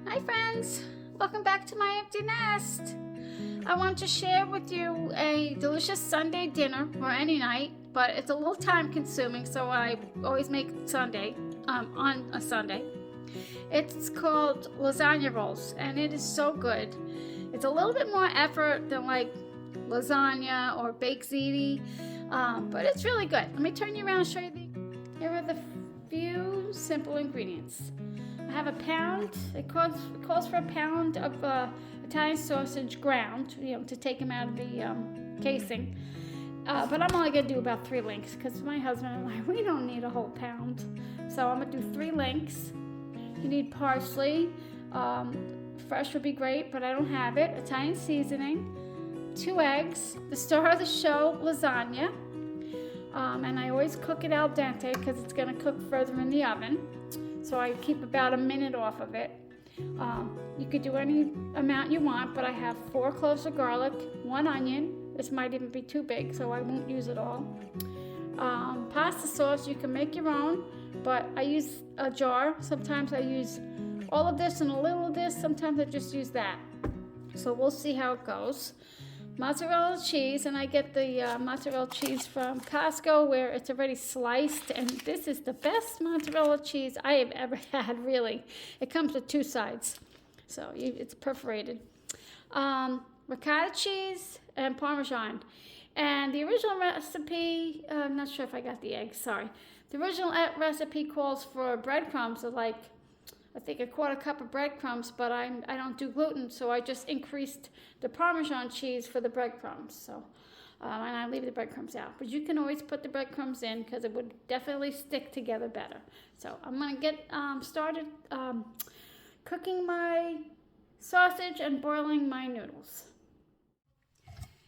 Hi friends, welcome back to my empty nest. I want to share with you a delicious Sunday dinner, or any night, but it's a little time consuming, so I always make Sunday, on a Sunday. It's called lasagna rolls, and it is so good. It's a little bit more effort than like lasagna or baked ziti, but it's really good. Let me turn you around and show you here are the few simple ingredients. I have a pound. It calls for a pound of Italian sausage ground, to take them out of the casing. But I'm only gonna do about 3 links because my husband and I, we don't need a whole pound. So I'm gonna do 3 links. You need parsley. Fresh would be great, but I don't have it. Italian seasoning, 2 eggs, the star of the show, lasagna. And I always cook it al dente because it's gonna cook further in the oven. So I keep about a minute off of it. You could do any amount you want, but I have 4 cloves of garlic, 1 onion. This might even be too big, so I won't use it all. Pasta sauce, you can make your own, but I use a jar. Sometimes I use all of this and a little of this. Sometimes I just use that. So we'll see how it goes. Mozzarella cheese, and I get the mozzarella cheese from Costco where it's already sliced, and this is the best mozzarella cheese I have ever had, really. It comes with 2 sides, so it's perforated. Ricotta cheese and parmesan. And the original recipe, I'm not sure if I got the eggs, sorry. The original recipe calls for breadcrumbs of I think a 1/4 cup of breadcrumbs, but I don't do gluten, so I just increased the Parmesan cheese for the breadcrumbs. So, and I leave the breadcrumbs out. But you can always put the breadcrumbs in because it would definitely stick together better. So I'm going to get started cooking my sausage and boiling my noodles.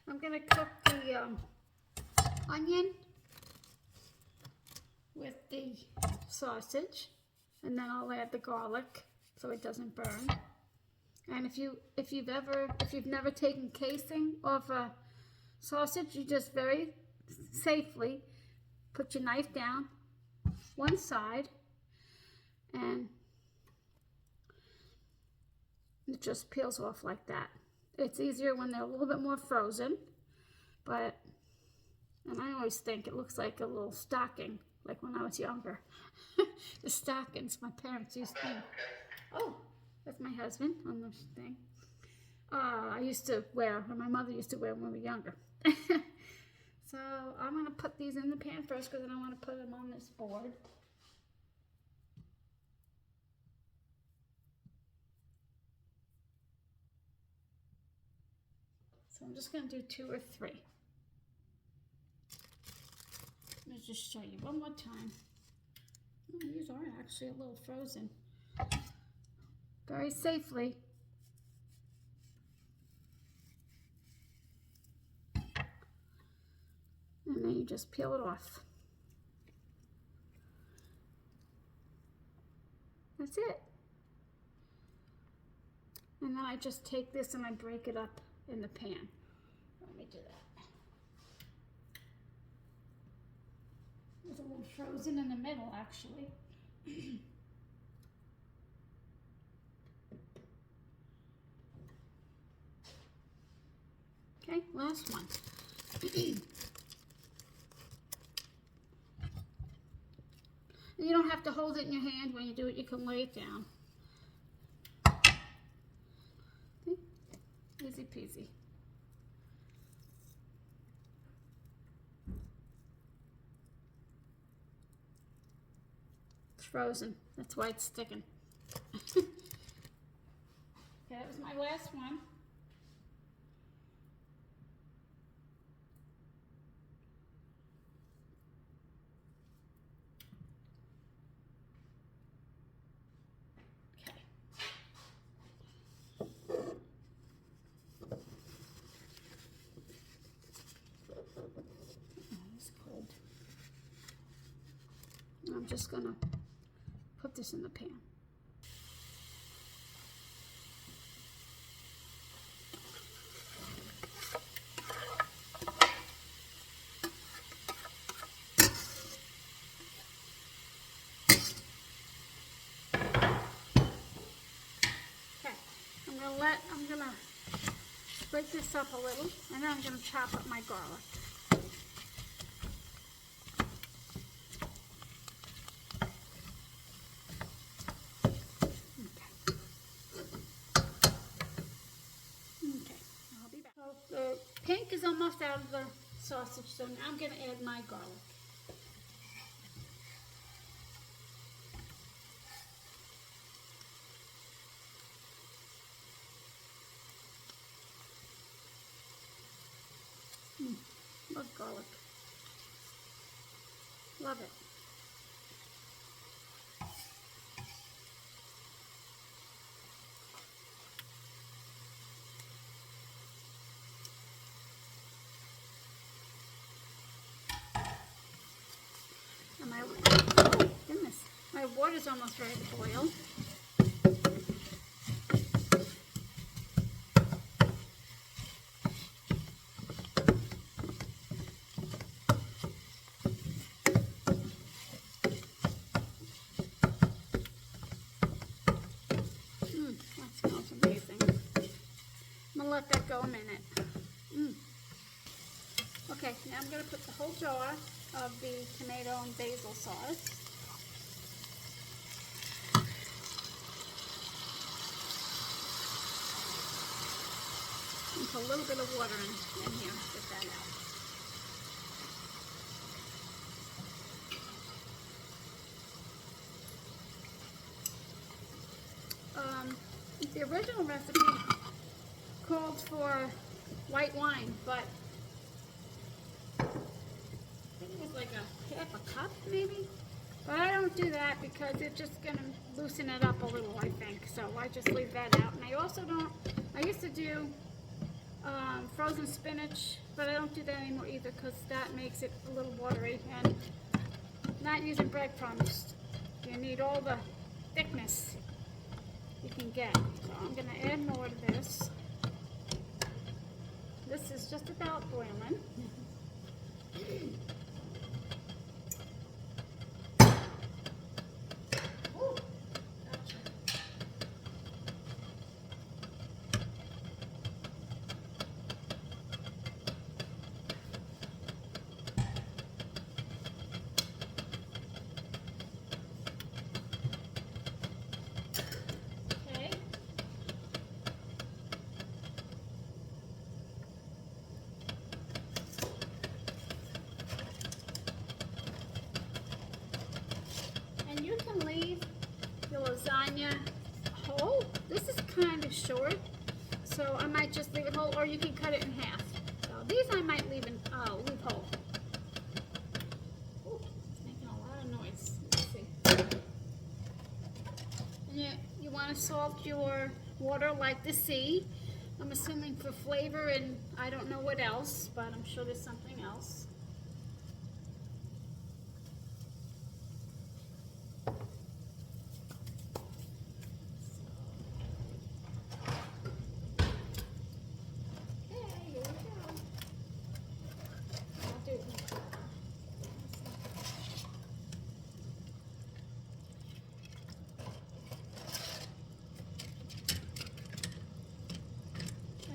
I'm going to cook the onion with the sausage. And then I'll add the garlic so it doesn't burn. And if you've never taken casing off a sausage, you just very safely put your knife down one side, and it just peels off like that. It's easier when they're a little bit more frozen, and I always think it looks like a little stocking, like when I was younger. The stockings my parents used to. Oh, that's my husband on the thing. I used to wear, or my mother used to wear when we were younger. So I'm going to put these in the pan first because I don't want to put them on this board. So I'm just going to do 2 or 3. Let me just show you one more time. Oh, these are actually a little frozen. Very safely. And then you just peel it off. That's it. And then I just take this and I break it up in the pan. Let me do that. It's a little frozen in the middle, actually. Okay, last one. And you don't have to hold it in your hand when you do it. You can lay it down. Okay. Easy peasy. Frozen. That's why it's sticking. Okay, that was my last one. Okay. Oh, it's cold. I'm just gonna put this in the pan. break this up a little, and then I'm going to chop up my garlic. Okay, I'll be back. So the pink is almost out of the sausage, so now I'm going to add my garlic. Love garlic. Love it. And oh goodness, my water's almost ready to boil. That smells amazing. I'm gonna let that go a minute. Okay, now I'm going to put the whole jar of the tomato and basil sauce. And put a little bit of water in here, get that out. The original recipe called for white wine, but I think it was like a half a cup maybe. But I don't do that because it's just going to loosen it up a little, I think. So I just leave that out. And I also don't, I used to do frozen spinach, but I don't do that anymore either because that makes it a little watery. And not using breadcrumbs, you need all the thickness you can get. So I'm going to add more to this. This is just about boiling. You can leave your lasagna whole. This is kind of short, so I might just leave it whole, or you can cut it in half. So these I might leave whole. Ooh, it's making a lot of noise. Let's see. And you want to salt your water like the sea. I'm assuming for flavor, and I don't know what else, but I'm sure there's something else.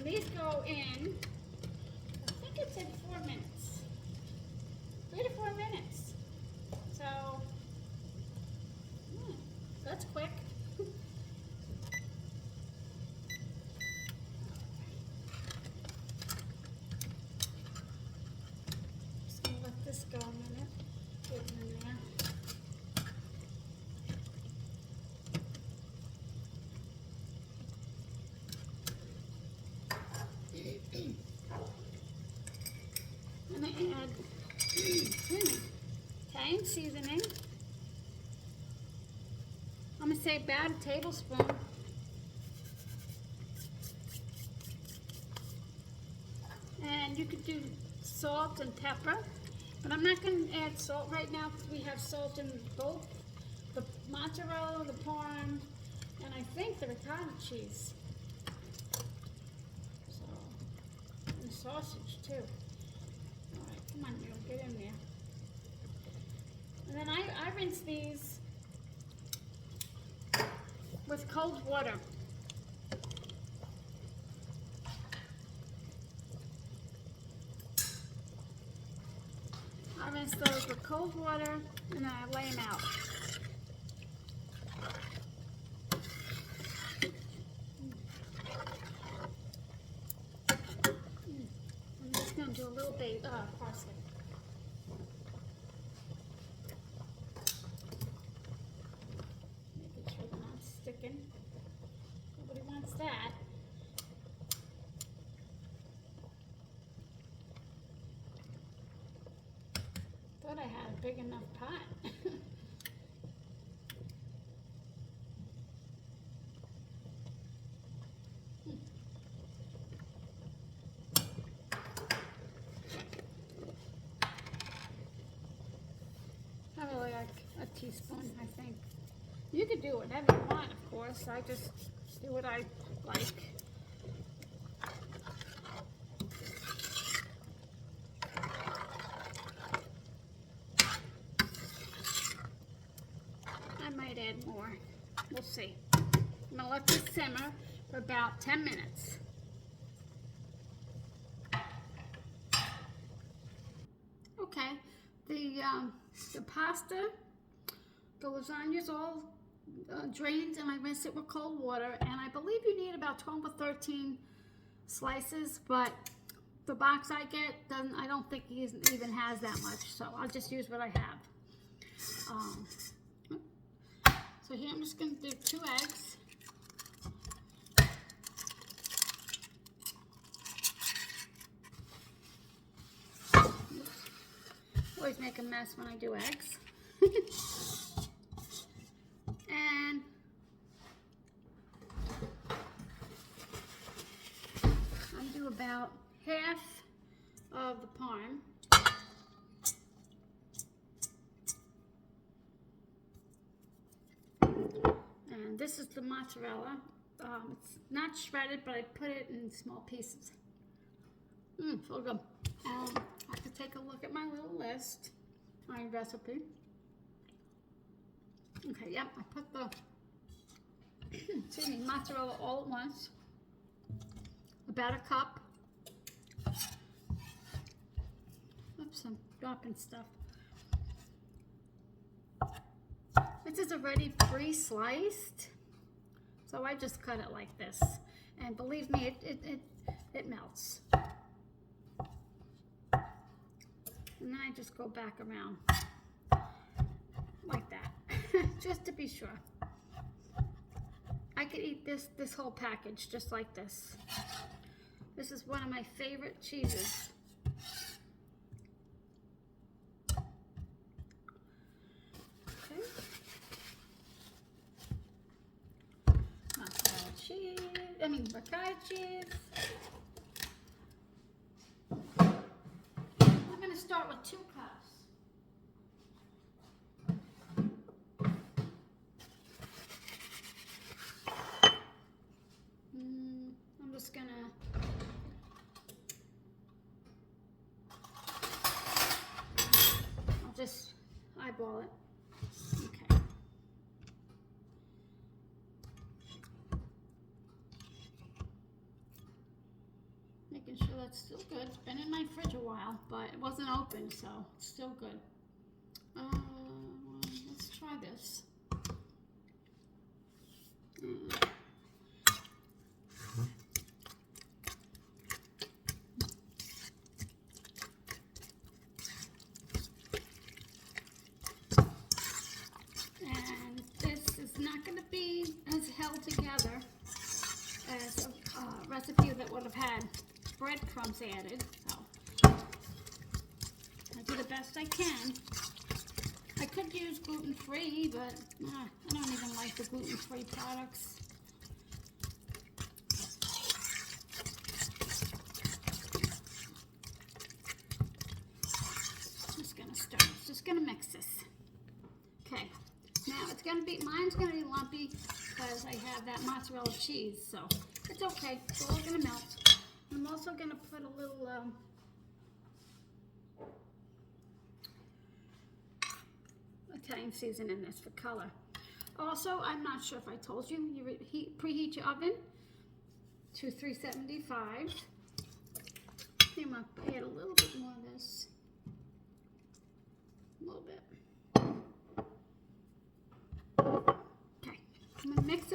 These go in, I think it's in 4 minutes, 3 to 4 minutes. So, that's quick. Just gonna let this go a minute, get it in there. And I add Italian seasoning. I'm going to say about a tablespoon. And you could do salt and pepper, but I'm not going to add salt right now because we have salt in both the mozzarella, the parm, and I think the ricotta cheese. So, and sausage too. Alright, come on, Neil, get in there. And then I rinse these with cold water. I rinse those with cold water and then I lay them out. I'm just going to do a little bit parsley. Making sure they're not sticking. Nobody wants that. Thought I had a big enough pot. I really like a teaspoon, I think. You could do whatever you want, of course. I just do what I like. I might add more. We'll see. I'm gonna let this simmer for about 10 minutes. Okay, the pasta, the lasagna's all drained, and I rinse it with cold water, and I believe you need about 12 or 13 slices, but the box I get doesn't, I don't think it even has that much, so I'll just use what I have. So here I'm just going to do 2 eggs. Always make a mess when I do eggs. And I do about half of the parm. And this is the mozzarella. It's not shredded, but I put it in small pieces. So good. I have to take a look at my little list, my recipe. Okay, yep, I put the excuse me, mozzarella all at once. About a cup. Oops, I'm dropping stuff. This is already pre-sliced, so I just cut it like this. And believe me, it melts. And then I just go back around like that, just to be sure. I could eat this whole package just like this. This is one of my favorite cheeses. Okay. Mozzarella cheese, ricotta cheese. I'm going to start with 2 cups. I'm just going to just eyeball it. Okay. Making sure that's still good. It's been in my fridge a while, but it wasn't open, so it's still good. Let's try this. And this is not going to be as held together as a recipe that would have had breadcrumbs added. So I do the best I can. I could use gluten-free, but I don't even like the gluten-free products. Just gonna start. Just gonna mix this. Okay. Now it's gonna be, mine's gonna be lumpy because I have that mozzarella cheese, so it's okay. It's all gonna melt. I'm also gonna put a little Italian season in this for color. Also, I'm not sure if I told you, you preheat your oven to 375. I'm gonna add a little bit more of this.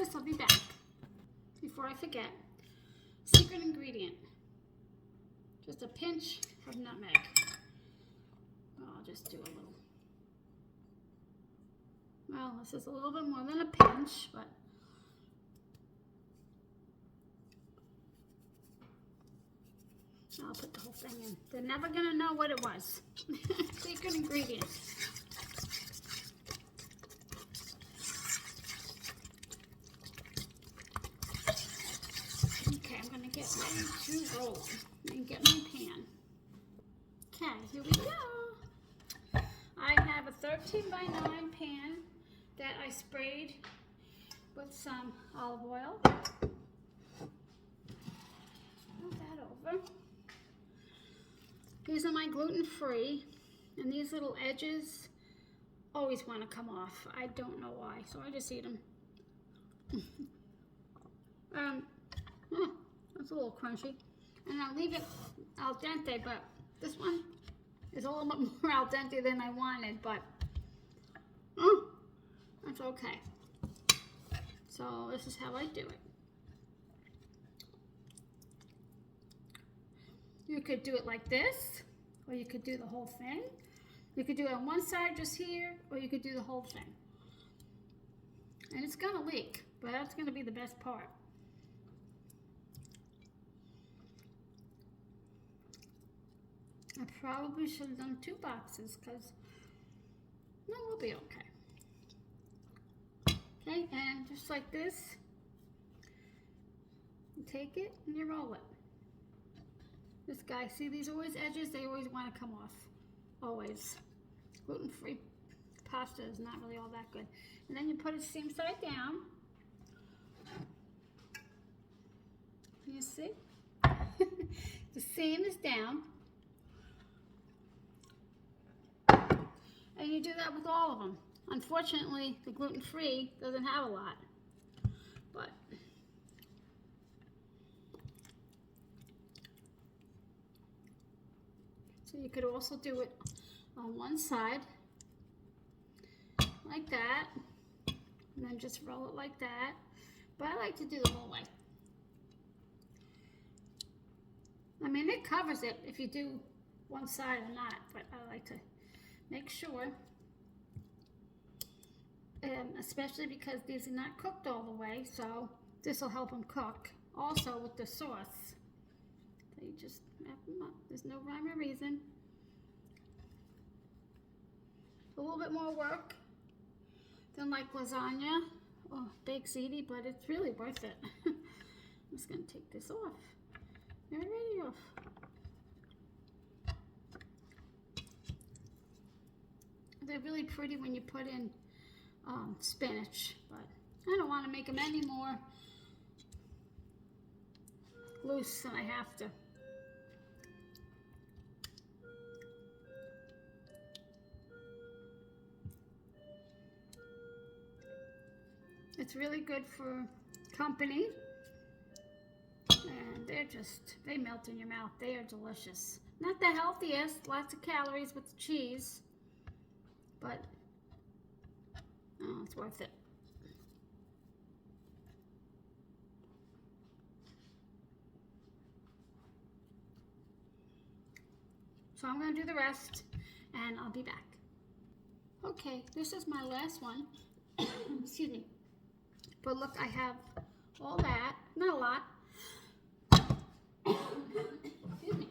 this, I'll be back. Before I forget, secret ingredient. Just a pinch of nutmeg. I'll just do a little. Well, this is a little bit more than a pinch, but I'll put the whole thing in. They're never gonna know what it was. Secret ingredient. Okay, I'm gonna get ready to roll and get my pan. Okay, here we go. I have a 13 by 9 pan that I sprayed with some olive oil. Move that over. These are my gluten-free, and these little edges always want to come off. I don't know why, so I just eat them. That's a little crunchy. And I'll leave it al dente, but this one is a little bit more al dente than I wanted, but that's okay. So this is how I do it. You could do it like this, or you could do the whole thing. You could do it on one side just here, or you could do the whole thing. And it's gonna leak, but that's gonna be the best part. I probably should have done 2 boxes, because no, we'll be okay. Okay, and just like this, you take it and you roll it. This guy, see these always edges, they always want to come off. Always. Gluten-free pasta is not really all that good. And then you put it same side down. You see? The seam is down. And you do that with all of them. Unfortunately, the gluten-free doesn't have a lot. But so you could also do it on one side, like that, and then just roll it like that. But I like to do the whole way. I mean, it covers it if you do one side or not, but I like to make sure, especially because these are not cooked all the way, so this will help them cook. Also with the sauce, so you just wrap them up. There's no rhyme or reason. A little bit more work than like lasagna or baked ziti, but it's really worth it. I'm just gonna take this off. Already off. They're really pretty when you put in spinach, but I don't want to make them any more loose than I have to. It's really good for company, and they melt in your mouth. They are delicious. Not the healthiest, lots of calories with the cheese, but oh, it's worth it. So I'm going to do the rest, and I'll be back. Okay, this is my last one. Excuse me. But look, I have all that. Not a lot. Excuse me.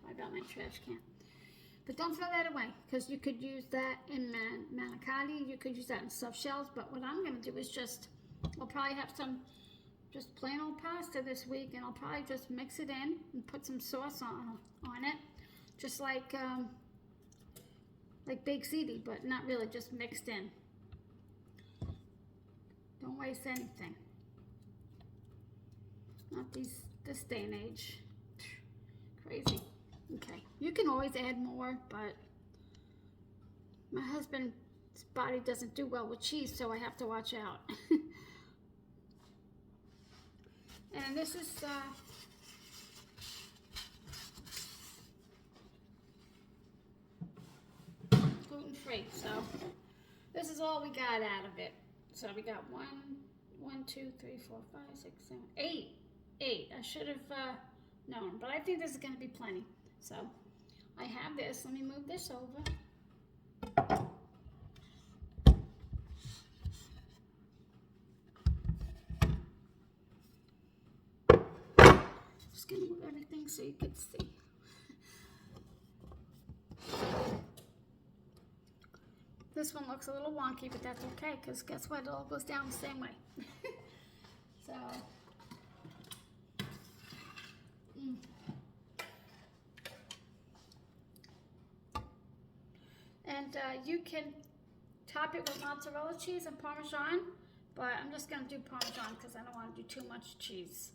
Sorry about my trash can. But don't throw that away, because you could use that in manicotti. You could use that in stuffed shells. But what I'm going to do is I'll probably have some just plain old pasta this week, and I'll probably just mix it in and put some sauce on it. Just like baked ziti, but not really, just mixed in. Don't waste anything. Not this day and age. Crazy. Okay, you can always add more, but my husband's body doesn't do well with cheese, so I have to watch out. And this is gluten-free, so this is all we got out of it. So we got 1, 2, 3, 4, 5, 6, 7, 8. 8. I should have known, but I think this is going to be plenty. So I have this. Let me move this over. Just going to move everything so you can see. This one looks a little wonky, but that's okay, because guess what? It all goes down the same way. So, and you can top it with mozzarella cheese and parmesan, but I'm just going to do parmesan because I don't want to do too much cheese.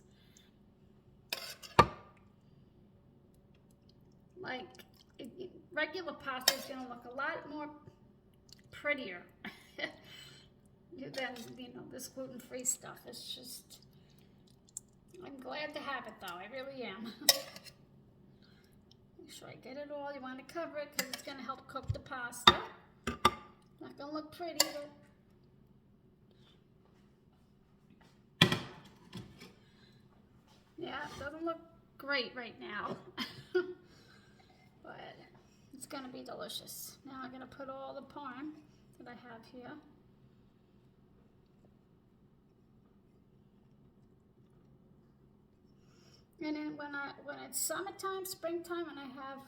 Like, regular pasta is going to look a lot more prettier than, you know, this gluten-free stuff. It's just, I'm glad to have it though, I really am. Make sure I get it all. You want to cover it because it's going to help cook the pasta. Not going to look pretty, but yeah, it doesn't look great right now. But it's going to be delicious. Now I'm going to put all the parm that I have here. And then when it's summertime, springtime, and I have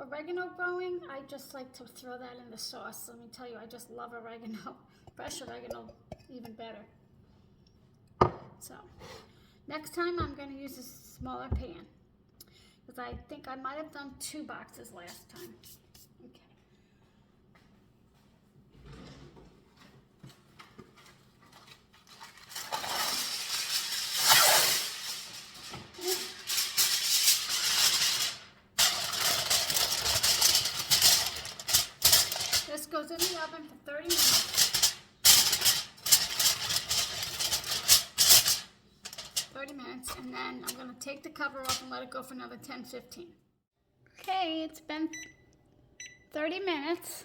oregano growing, I just like to throw that in the sauce. Let me tell you, I just love oregano. Fresh oregano, even better. So, next time I'm going to use a smaller pan, because I think I might have done 2 boxes last time. Okay. This goes in the oven for 30 minutes. 30 minutes, and then I'm going to take the cover off and let it go for another 10-15. Okay, it's been 30 minutes.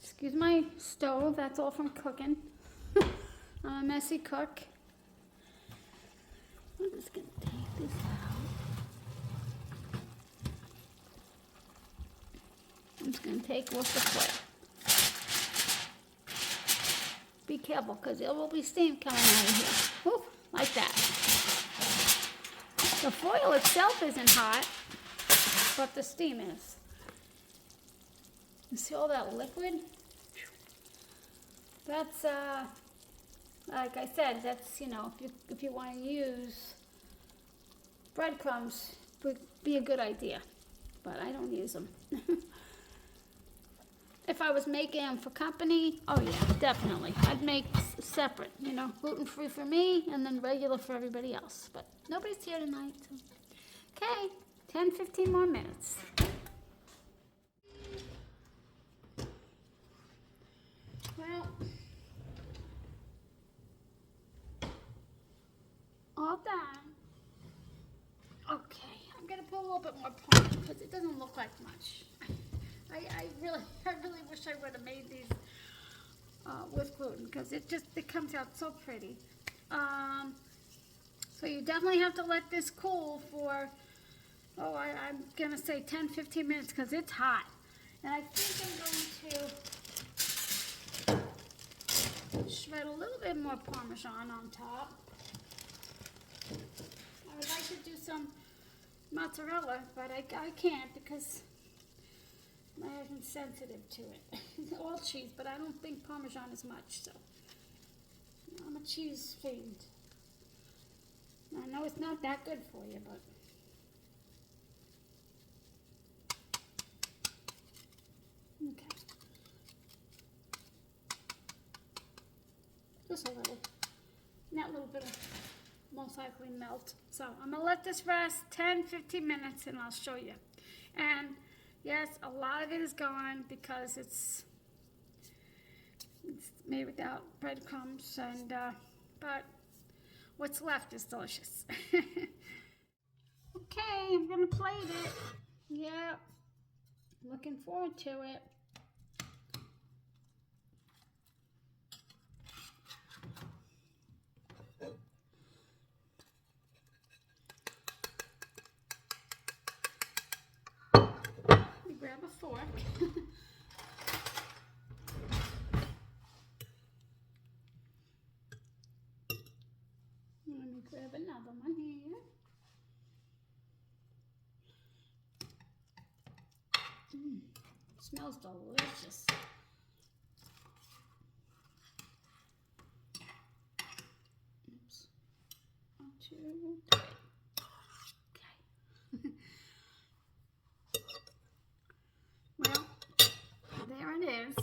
Excuse my stove, that's all from cooking. I'm a messy cook. I'm just going to take this out. I'm just going to take off the foil. Be careful, because there will be steam coming out of here. Whoop, like that. The foil itself isn't hot, but the steam is. You see all that liquid? That's, like I said, that's, you know, if you want to use breadcrumbs, would be a good idea. But I don't use them. If I was making them for company, oh yeah, definitely. I'd make separate, you know, gluten-free for me and then regular for everybody else. But nobody's here tonight. So. Okay, 10-15 more minutes. Well, all done. Okay, I'm gonna put a little bit more parm because it doesn't look like much. I really wish I would have made these with gluten because it comes out so pretty. So you definitely have to let this cool for, I'm gonna say 10-15 minutes because it's hot. And I think I'm going to shred a little bit more Parmesan on top. I would like to do some mozzarella, but I can't because my husband's sensitive to it. All cheese, but I don't think Parmesan is much, so I'm a cheese fiend. I know it's not that good for you, but okay. Just a little. And that little bit of most likely melt. So I'm gonna let this rest 10-15 minutes and I'll show you. And yes, a lot of it is gone because it's made without breadcrumbs, and but what's left is delicious. Okay, I'm gonna plate it. Yeah, looking forward to it. grab a fork. Let me grab another one here. Smells delicious. Oops. 1, 2, 3. Okay. Well, there it is.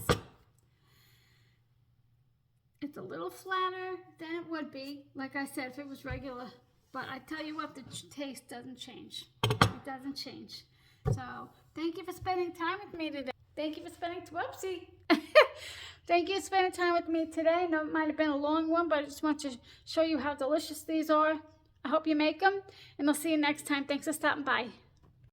It's a little flatter than it would be, like I said, if it was regular. But I tell you what, the taste doesn't change. It doesn't change. So, thank you for spending time with me today. Thank you for spending, whoopsie. Thank you for spending time with me today. I know it might have been a long one, but I just want to show you how delicious these are. I hope you make them, and I'll see you next time. Thanks for stopping by.